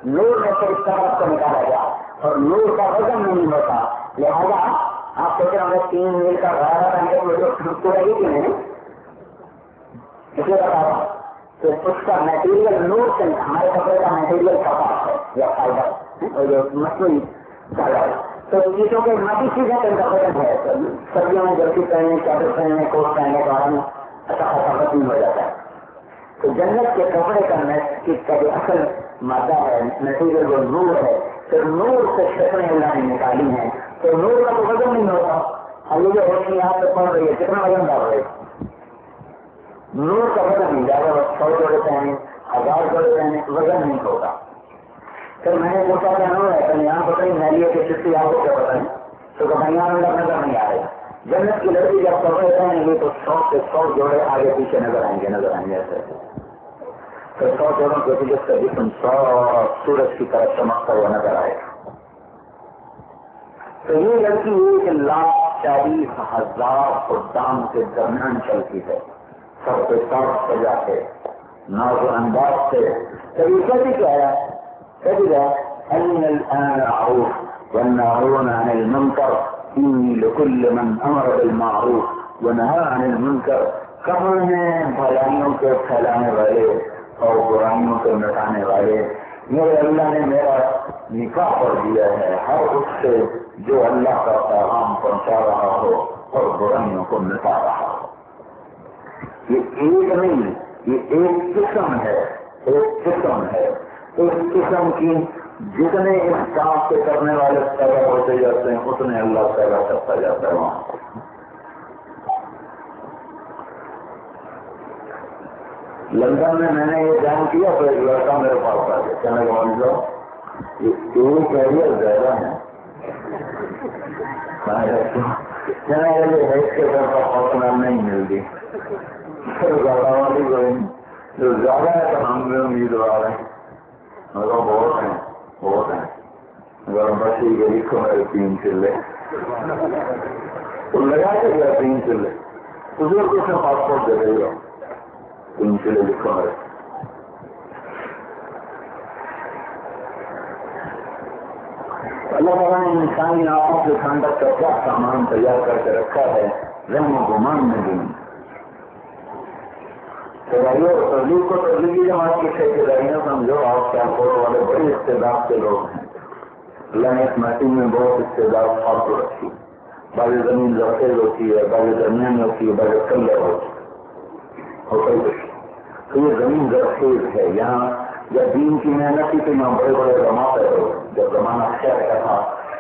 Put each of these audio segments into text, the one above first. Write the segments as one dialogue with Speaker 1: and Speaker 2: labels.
Speaker 1: نور میں سے اس طرح کو نکالا گیا اور نور کا وزن نہیں ہوتا. لہذا آپ سوچ رہے ہوں 3 میل کا غارہ بننے میں جو ٹوٹ رہی کہ نہیں اسے بتا رہا ہوں کہ اس کا میٹیریل نور سے ہمارے کپڑے کا میٹیریل کپاس ہے یا فائبر اور جو مصنوعی فائبر. تو یہ جو کہ مٹی چیزیں ان کا وزن ہے. سردیوں میں جلدی پہننے چادر پہننے کوٹ پہننے کا آدمی اچھا خاصا وزن ہو جاتا ہے. تو جنت کے کپڑے کا جو اصل مادہ ہے میٹیریل وہ نور ہے. تو نور سے شکلیں اللہ نے نکالی ہیں تو نور کا تو وزن نہیں ہوتا. اب یہ جو روشنی یہاں پہ پڑ رہی ہے کتنا وزن ڈال رہے نور کا وزن نہیں زیادہ 100 جوڑے پہنے 1000 جوڑے پہنے وزن نہیں ہوگا. پھر میں نے پوچھا کہ نور ہے تو یہاں پتہ نہیں میلیے کی چھٹی آپ کو کیا پتہ ہے تو کہاں نظر نہیں آ رہا. جنت کی لڑکی جب کپڑے پہنیں گے تو 100 سے 100 جوڑے آگے پیچھے نظر آئیں گے ایسے. تو 100 جوڑوں کے پیچھے کا جسم سورج کی طرف چمکتا ہوا نظر آئے گا. تو یہ لڑکی 1,40,000 خدام کے درمیان چلتی ہے. سب کے ساتھ سجا کے ناز و انداز سے کبھی کہتی کیا ہے کبھی الآن معروف والناهون عن المنكر إني لكل من أمر بالمعروف ونهى عن المنكر. کہاں ہیں بھلائیوں کے پھیلانے والے اور برائیوں کو مٹانے والے. میرے اللہ نے میرا نکاح پڑھ دیا ہے ہر اس سے جو اللہ کا پیغام پہنچا رہا ہو اور برائیوں کو مٹا رہا ہو. یہ ایک نہیں یہ ایک قسم ہے ایک قسم کی جتنے اس کام سے کرنے والے پیدا ہوتے جاتے ہیں اتنے اللہ پیدا کرتا جاتا ہے وہاں. لندن میں نے یہ جان کیا تو ایک لڑکا میرے پاس آ گیا کہنے کا مطلب یہ کیریئر زیادہ ہے اس کے گھر کا حوصلہ نہیں ملتی زیادہ والی جو زیادہ ہے تو ہم بھی امیدوار ہیں بہت ہیں اگر بچی کے لکھو میرے 3 چلے تو لگا کے گیا 3 چلے بزرگ اس میں پاسپورٹ دے رہی ہو 3 چلے لکھو میرے. اللہ تعالیٰ نے انسانی آنکھوں سے ٹھنڈک کا کیا سامان تیار کر کے رکھا ہے رحم و گمان میں بھی. تبلیغ کو تبلیغی جماعت کی ٹھیکیداریاں سمجھو آپ کے آنکھوں والے بڑے استعداد کے لوگ ہیں. اللہ نے اس محفل میں بہت استعداد خاص رکھی. بعض زمین زرخیز ہوتی ہے بعض درمیان ہوتی ہے بعض کلر ہوتی ہے. تو یہ زمین زرخیز ہے. یہاں جب دین کی محنت کی تو یہاں بڑے بڑے علماء پیدا ہوئے. جب زمانہ خیر کا تھا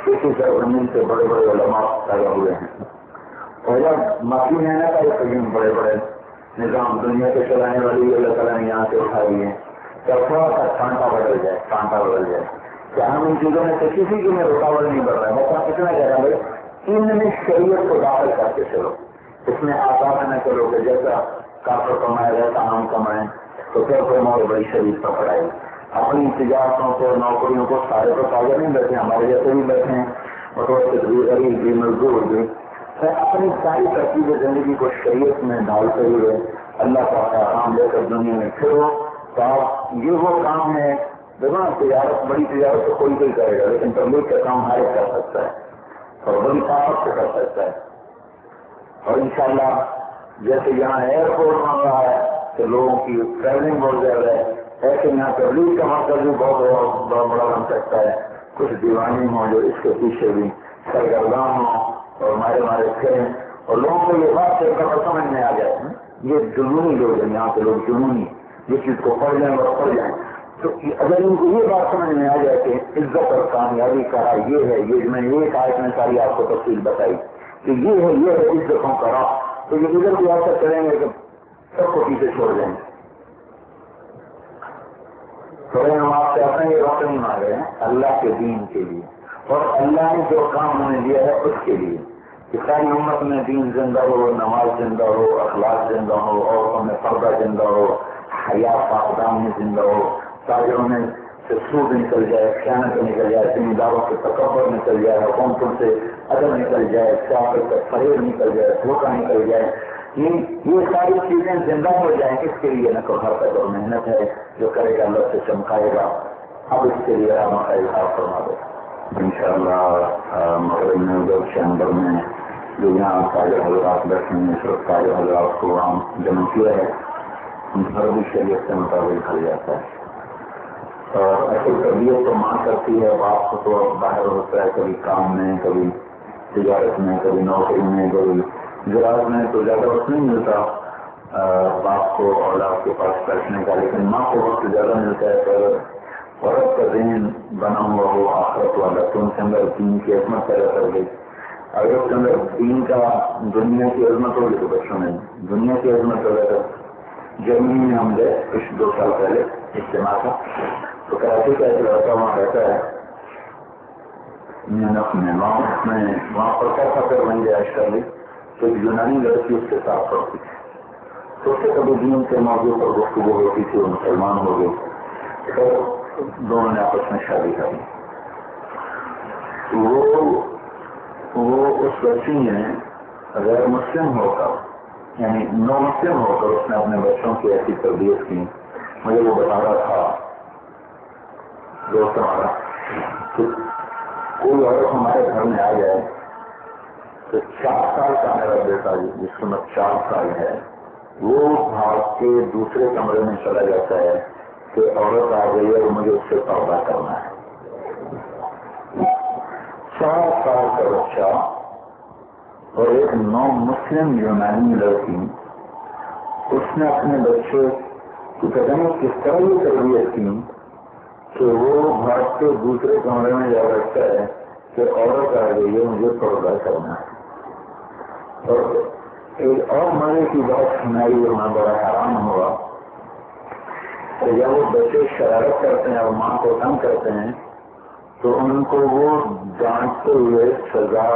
Speaker 1: اسی زمین سے بڑے بڑے علماء پیدا ہوئے ہیں. اور جب مکی محنت آئی تو یوں بڑے بڑے نظام دنیا کے چلانے والی اللہ تعالیٰ نے یہاں سے اٹھائی ہے. جب تھوڑا سا کانٹا بدل جائے کیا ہم ان چیزوں میں سے کسی کی میں رکاوٹ نہیں بڑھ رہا ہے. موقع کتنا کہہ رہا بھائی ان میں شریعت کو داخل کر کے چلو. اس میں آسان نہ کرو کہ جیسا کافر کمائے ویسا ہم کمائیں تو پھر کوئی اور بڑی شریف پکڑائی. اپنی تجارتوں کو نوکریوں کو سارے تو تازہ نہیں بیٹھے ہمارے جیسے بھی بیٹھے ہیں اور غریب بھی مزدور بھی اپنی ساری ترتیب زندگی کو شریعت میں ڈالتے ہوئے اللہ کا پیغام لے کر دنیا میں پھرو. تو یہ وہ کام ہے دیکھو نا تجارت بڑی تجارت تو کوئی کرے گا لیکن تبلیغ کا کام ہر ایک کر سکتا ہے اور بڑی طاقت سے کر سکتا ہے. اور انشاءاللہ جیسے یہاں ایئرپورٹ بن رہا ہے کہ لوگوں کی ٹریولنگ بہت زیادہ ہے ایسے یہاں تبلیغ کا مرکز بھی بہت بڑا بن سکتا ہے. کچھ دیوانی ہوں جو اس کے پیچھے بھی سرگردان ہوں اور مارے پھریں اور لوگوں کو یہ بات سمجھ میں آ جائے. یہ جنونی لوگ ہیں یہاں کے لوگ جنونی جس چیز کو پڑھ جائیں اور پڑھ جائیں. تو اگر ان کو یہ بات سمجھ میں آ جائے کہ عزت اور کامیابی کا یہ ہے یہ میں ایک آیت میں ساری آپ کو تفصیل بتائی کہ یہ ہے عزتوں کا راہ تو یہ ادھر بھی ایسا کریں گے کہ سب کو پیچھے چھوڑ دیں گے. تھوڑے ہم آپ سے اپنے یہ روشنی مانگ رہے ہیں اللہ کے دین کے لیے اور اللہ نے جو کام انہیں دیا ہے اس کے لیے کہ ساری امت میں دین زندہ ہو نماز زندہ ہو اخلاق زندہ ہو عورتوں میں پردہ زندہ ہو حیا پاکدام میں زندہ ہو تاجروں میں سے سود نکل جائے خیانت نکل جائے ذمہ داروں سے تکبر نکل جائے حکومتوں سے ادب نکل جائے سیاست سے فریب نکل جائے دھوکہ نکل جائے. یہ ساری چیزیں زندہ ہو جائیں اس کے لیے نہ تو ہر قدر محنت ہے جو کرے گا اللہ سے چمکائے گا اب اس کے لیے ہم اظہار فرما دیں انشاءاللہ مغرب میں ادھر چیمبر میں جو یہاں تاجر حضرات بیٹھے ہیں صرف تاجر حضرات کو ہم جمع کیا ہے ان پر بھی شریعت کے مطابق حل جاتا ہے. اور اصل طبیعت تو ماں کرتی ہے، باپ کو تو باہر ہوتا ہے کبھی کام میں، کبھی تجارت میں، کبھی نوکری میں، کبھی زراعت میں، تو زیادہ وقت نہیں ملتا باپ کو اولاد کے پاس بیٹھنے کا، لیکن ماں کو وقت زیادہ ملتا ہے. پر عورت کا ذہن بنا ہوا ہو آخرت والا تو ان کے اندر دین کی عظمت پیدا کر گئی. اگر اس کے اندر دین کا دنیا کی عظمت ہوگی تو بچوں میں دنیا کی عظمت پیدا کر. جرمنی میں ہم گئے کچھ 2 سال پہلے اجتماع تھا، تو کراچی کا ایک لڑکا وہاں رہتا ہے میونخ میں، وہاں پڑھتا تھا. پھر وہیں رہائش کر لی تو ایک یونانی لڑکی اس کے ساتھ پڑھتی تھی، تو اس سے کبھی دین کے موضوع پر گفتگو ہوتی تھی، وہ مسلمان ہو گئی. تو دونوں نے آپس میں شادی کر لی. وہ اس لڑکی نے غیر مسلم ہو کر یعنی نو مسلم ہو کر اس نے اپنے بچوں کی ایسی تربیت کی. مجھے وہ بتا رہا تھا دوست ہمارا کہ کوئی عورت ہمارے گھر میں آ جائے تو 4 سال کا میرا بیٹا جس کی عمر 4 سال ہے وہ بھاگ کے دوسرے کمرے میں چلا جاتا ہے کہ عورت آ گئی ہے اور مجھے اس سے پردہ کرنا ہے. 4 سال کا بچہ اور ایک نو مسلم یونانی لڑکی، اس نے اپنے بچے کی پتہ نہیں کس طرح یہ تربیت کی کہ وہ بھاگ کے دوسرے کمرے میں جا رکھتا ہے کہ عورت آ گئی ہے مجھے پردہ کرنا ہے. اور ایک اور مزے کی بات سنائی اور میں بڑا حیران ہوا کہ جب وہ بچے شرارت کرتے ہیں اور ماں کو تنگ کرتے ہیں تو ان کو وہ ڈانٹتے ہوئے سزا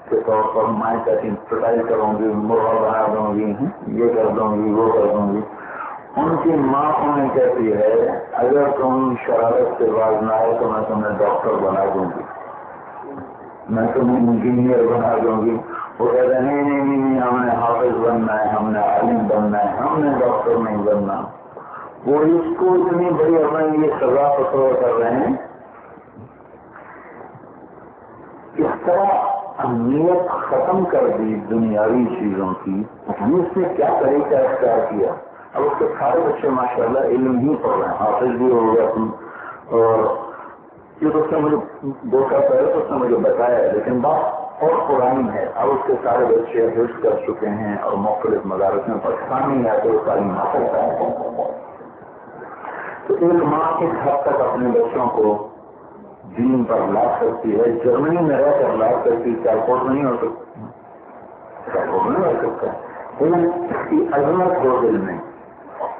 Speaker 1: کے طور پر میں کہتی پٹائی کروں گی، مرغا بنا دوں گی، یہ کر دوں گی، وہ کر دوں گی. ان کی ماں انہیں کہتی ہے اگر تم شرارت سے باز نہ آئے تو میں تمہیں ڈاکٹر بنا دوں گی، میں تمہیں انجینئر بنا دوں گی. وہ کہتے ہیں نہیں، ہم نے حافظ بننا ہے، ہم نے عالم بننا ہے، ہم نے ڈاکٹر نہیں بننا. وہ اس کو اتنی بڑی اپنے یہ سزا تصور کر رہے ہیں. اس طرح اہمیت ختم کر دی دنیاوی چیزوں کی. اس نے کیا طریقہ اختیار کیا. اب اس کے سارے بچے ماشاءاللہ علم ہی پڑھ رہے ہیں، حافظ بھی ہو گیا. اور یہ تو اس نے مجھے 2 سال پہلے تو اس نے مجھے بتایا ہے، لیکن بات اور پرانی ہے. اب اس کے سارے بچے حفظ کر چکے ہیں اور مختلف مدارس میں پاکستانی ہے تو وہ تعلیم حاصل کرتے ہیں. تو ایک ماں اس حد تک اپنے بچوں کو دین پر لا سکتی ہے. جرمنی میں رہ کر لا سکتی، ایئرپورٹ میں نہیں ہو سکتا، ایئرپورٹ میں رہ سکتا ہے. لیکن اس کی عظمت ہو دل میں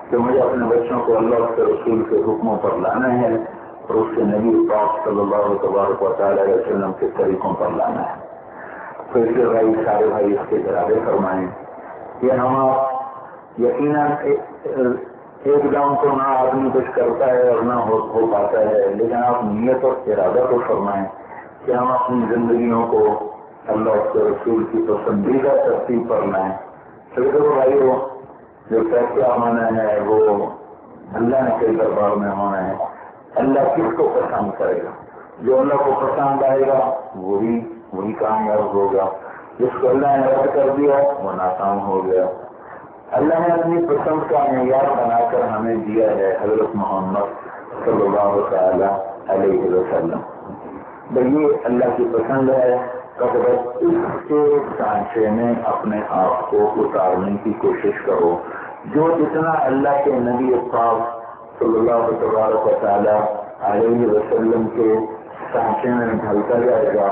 Speaker 1: کہ مجھے اپنے بچوں کو اللہ کے رسول کے حکموں پر لانا ہے اور اس کے نبی پاک صلی اللہ تبارک و تعالی علیہ وسلم کے طریقوں پر لانا ہے. تو اس لیے بھائی سارے بھائی اس کے ارادے فرمائیں کہ ہم یقیناً ایک دم تو نہ آدمی کچھ کرتا ہے اور نہ ہو پاتا ہے، لیکن آپ نیت اور ارادہ کو فرمائیں کہ ہم اپنی زندگیوں کو اللہ کے رسول کی پسندیدہ ترتیب پر لائیں. تو بھائی وہ جو فیصلہ ہونا ہے وہ اللہ کے دربار میں ہونا ہے. اللہ کس کو پسند کرے گا؟ جو اللہ کو پسند آئے گا وہی کامیاب ہوگا. جس کو اللہ نے رد کر دیا وہ ناکام ہو گیا. اللہ نے اپنی پسند کا معیار بنا کر ہمیں دیا ہے حضرت محمد صلی اللہ تعالی علیہ وسلم. یہ اللہ کی پسند ہے تو بس اس کے سانچے میں اپنے آپ کو اتارنے کی کوشش کرو. جو جتنا اللہ کے نبی پاک صلی اللہ تبارک و تعالی علیہ وسلم کے سانچے میں ڈھلتا جائے گا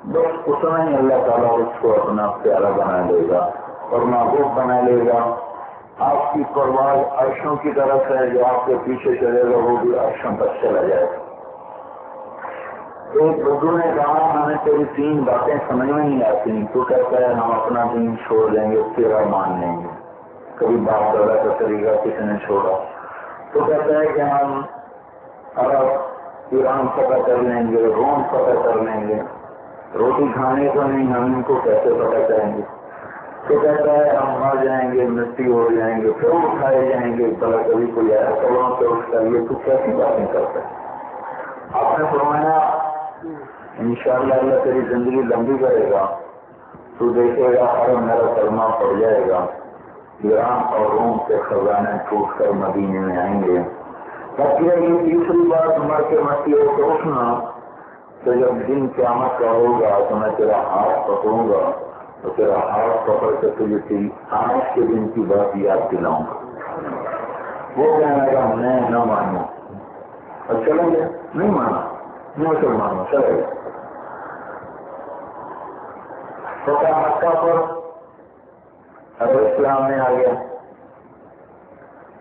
Speaker 1: بس اتنا ہی اللہ تعالیٰ اس کو اپنا پیارا بنا لے گا اور محبوب بنا لے گا. آپ کی پرواز عرشوں کی طرف ہے، جو آپ کے پیچھے چلے گا وہ بھی عرشوں پر چلا جائے گا. ایک بزرگ نے کہا ہمیں تیری 3 باتیں سمجھ میں نہیں آتی. تو کہتا ہے ہم اپنا دین چھوڑ دیں گے، تیرا مان لیں گے. کبھی باپ دادا کا طریقہ کسی نے چھوڑا تو کہتا ہے کہ ہم عرب ایران فتح کر لیں گے، روم فتح کر لیں گے. روٹی کھانے کو نہیں، ہم ان کو کیسے فتح کریں گے؟ تو کہتا ہے ہم مر جائیں گے، مٹی ہو جائیں گے، پھر اٹھائے جائیں گے. بلا کبھی کوئی ایسا کبھی تو اس کا یہ تو کیسی باتیں کرتا ہے. نے فرمایا انشاءاللہ اللہ تیری زندگی لمبی کرے گا، تو دیکھے گا حرم میرا کلمہ پڑ جائے گا، ایران اور روم کے خزانے ٹوٹ کر مدینے میں آئیں گے۔ باقی یہ تیسری بات مر کے مٹی ہو کے اٹھنا، تو جب دن قیامت کا ہوگا تو میں تیرا ہاتھ پکڑوں گا، تو تیرا ہاتھ پکڑ کے تجھے تیری آج کے دن کی بات یاد دلاؤں گا۔ وہ کہنے لگا میں نہ مانوں، اور چلیں گے، نہیں مانا، مسلمانوں چلے گئے۔ فتح مکہ پر اب اسلام میں آ گیا،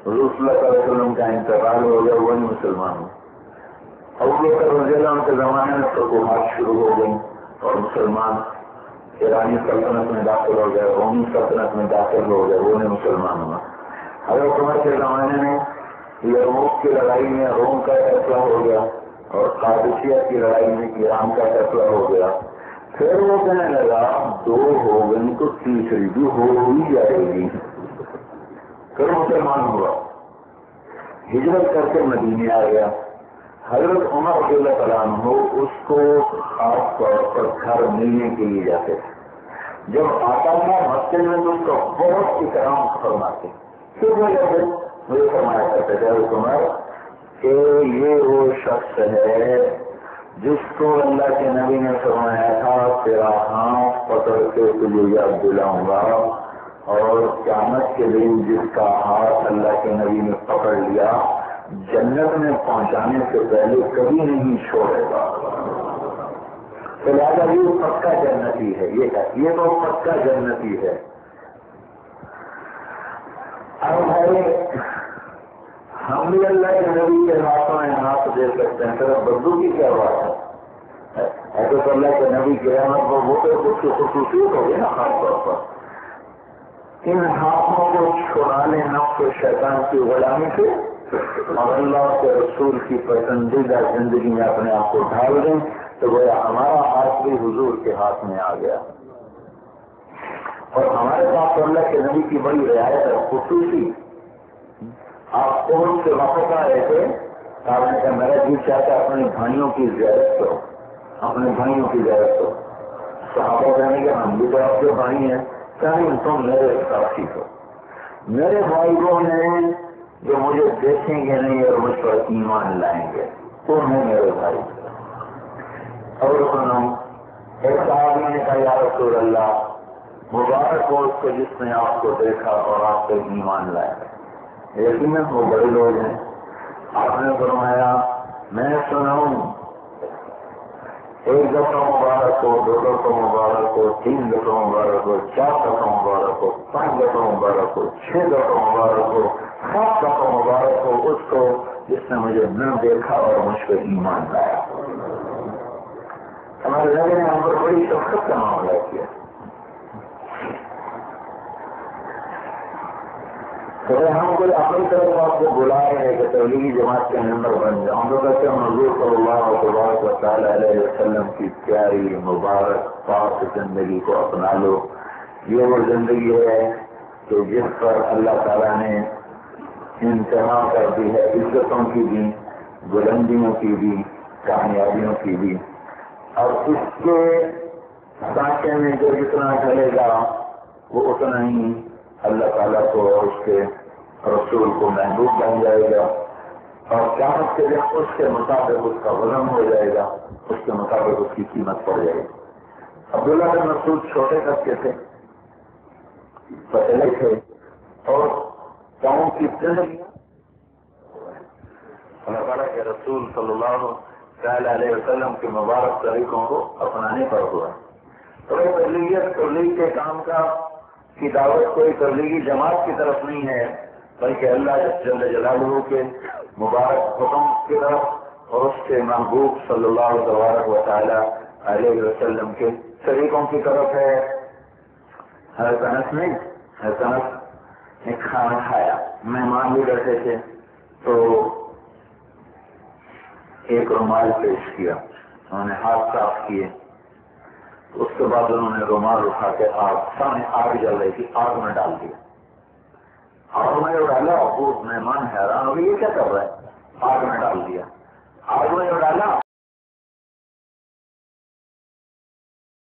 Speaker 1: حضور صلی اللہ علیہ وسلم کا انتقال ہو گیا، وہی مسلمان ہو۔ ابو بکر رضی اللہ عنہ کے زمانے میں فتوحات شروع ہو گئی اور مسلمان ایرانی سلطنت میں داخل ہو گئے، رومی سلطنت میں داخل ہو گئے، وہ نہیں مسلمان ہوا۔ حضرت عمر کے زمانے میں یرموک کی لڑائی میں روم کا فیصلہ ہو گیا اور قادسیہ کی لڑائی میں ایران کا فیصلہ ہو گیا۔ پھر وہ کہنے لگا دو ہو گئی تو تیسری بھی ہو ہی جائے گی، پھر مسلمان ہوا، ہجرت کر کے مدینے آ گیا۔ حضرت عمر رضی اللہ تعالیٰ عنہ اس کو خاص طور پر گھر ملنے کے لیے جاتے تھے، جب آتا تھا مسجد میں تو اس کا بہت اکرام فرماتے، پھر مجھے فرمایا کرتے تھے حضرت عمر کہ یہ وہ شخص ہے جس کو اللہ کے نبی نے فرمایا تھا تیرا ہاتھ پکڑ کے تجھے یاد دلاؤں گا، اور قیامت کے دن جس کا ہاتھ اللہ کے نبی نے پکڑ لیا جنت میں پہنچانے سے پہلے کبھی نہیں چھوڑے گا۔ تو لہٰذا یہ پکا جنتی ہے، یہ تو پکا جنتی ہے۔ اب بھائی ہم بھی اللہ کے نبی کے ہاتھوں میں ہاتھ دے سکتے ہیں، صرف بدو کی کیا بات ہے؟ ایسے تو اللہ کے نبی کی رحمت کو وہ تو کچھ خصوصیت ہوگی نا خاص طور پر۔ ان ہاتھوں کو چھڑا لیں نفس و شیطان کی غلامی سے اور اللہ کے رسول کی پسندیدہ زندگی میں اپنے آپ کو ڈھال دیں، تو گویا ہمارا ہاتھ بھی حضور کے ہاتھ میں آ گیا، اور ہمارے ساتھ اللہ کے نبی کی بڑی رعایت ہے خصوصی۔ آپ کون سے واپس آ رہے تھے، آپ نے کہا میرا جی چاہتا ہے اپنے بھائیوں کی زیارت کرو، اپنے بھائیوں کی زیارت کرو۔ صحابہ کہنے کہ ہم بھی تو آپ کے بھائی ہیں، چاہے تم میرے ساتھی ہو، میرے بھائیوں نے جو مجھے دیکھیں گے نہیں اور مجھ پر ایمان لائیں گے، تم ہیں میرے بھائی۔ اور ایک صحابی نے کہا یا رسول اللہ مبارک ہو اس کو جس نے آپ کو دیکھا اور آپ پہ ایمان لایا۔ یقیناً وہ بڑے لوگ ہیں۔ آپ نے فرمایا میں سناؤں، ایک دفعہ مبارک ہو، دو دفعہ مبارک ہو، تین دفعہ مبارک ہو، چار دفعہ مبارک ہو، پانچ دفعہ مبارک ہو، چھ دفعہ مبارک ہو، سات دفعہ مبارک ہو اس کو جس نے مجھے نہ دیکھا اور مجھ پہ ایمان لایا۔ ہمارے نبی نے ہم پر بڑی شفقت کا معاملہ کیا۔ تو ہم کوئی اپنی طرف آپ کو بلا رہے ہیں کہ تبلیغی جماعت کے ممبر بن جاؤ، ہم تو کہتے ہیں حضور صلی اللہ علیہ وسلم کی پیاری مبارک پاک زندگی کو اپنا لو۔ یہ وہ زندگی ہے کہ جس پر اللہ تعالیٰ نے انتہا کر دی ہے، عزتوں کی بھی، بلندیوں کی بھی، کامیابیوں کی بھی، اور اس کے سانچے میں جو جتنا ڈلے گا وہ اتنا ہی اللہ تعالیٰ کو اور اس کے رسول کو محبوب بن جائے گا، اور قیامت کے دن اس کے مطابق اس کا وزن ہو جائے گا، اس کے مطابق اس کی قیمت پڑ جائے گی۔ عبداللہ بن مسعود چھوٹے تک کے تھے، پتلے تھے، اور قوم کی زندگی اللہ تعالیٰ کے رسول صلی اللہ علیہ وسلم کے مبارک طریقوں کو اپنانے پر ہوا۔ تو تبلیغ کے کام کی دعوت کوئی تبلیغی جماعت کی طرف نہیں ہے، بلکہ اللہ جل جلالہ کے مبارک حکم کی طرف اور اس کے محبوب صلی اللہ تبارک و تعالی علیہ وسلم کے طریقوں کی طرف ہے۔ حضرت انس نے کھانا کھایا، مہمان بھی بیٹھے تھے، تو ایک رومال پیش کیا، انہوں نے ہاتھ صاف کیے، اس کے بعد انہوں نے رومال اٹھا کے سامنے آگ جل رہی تھی، آگ میں ڈال دیا، آگ میں ڈالا، وہ مہمان حیران ہو گئے یہ کیا کر رہا ہے، آگ میں ڈال دیا، آگ میں ڈالا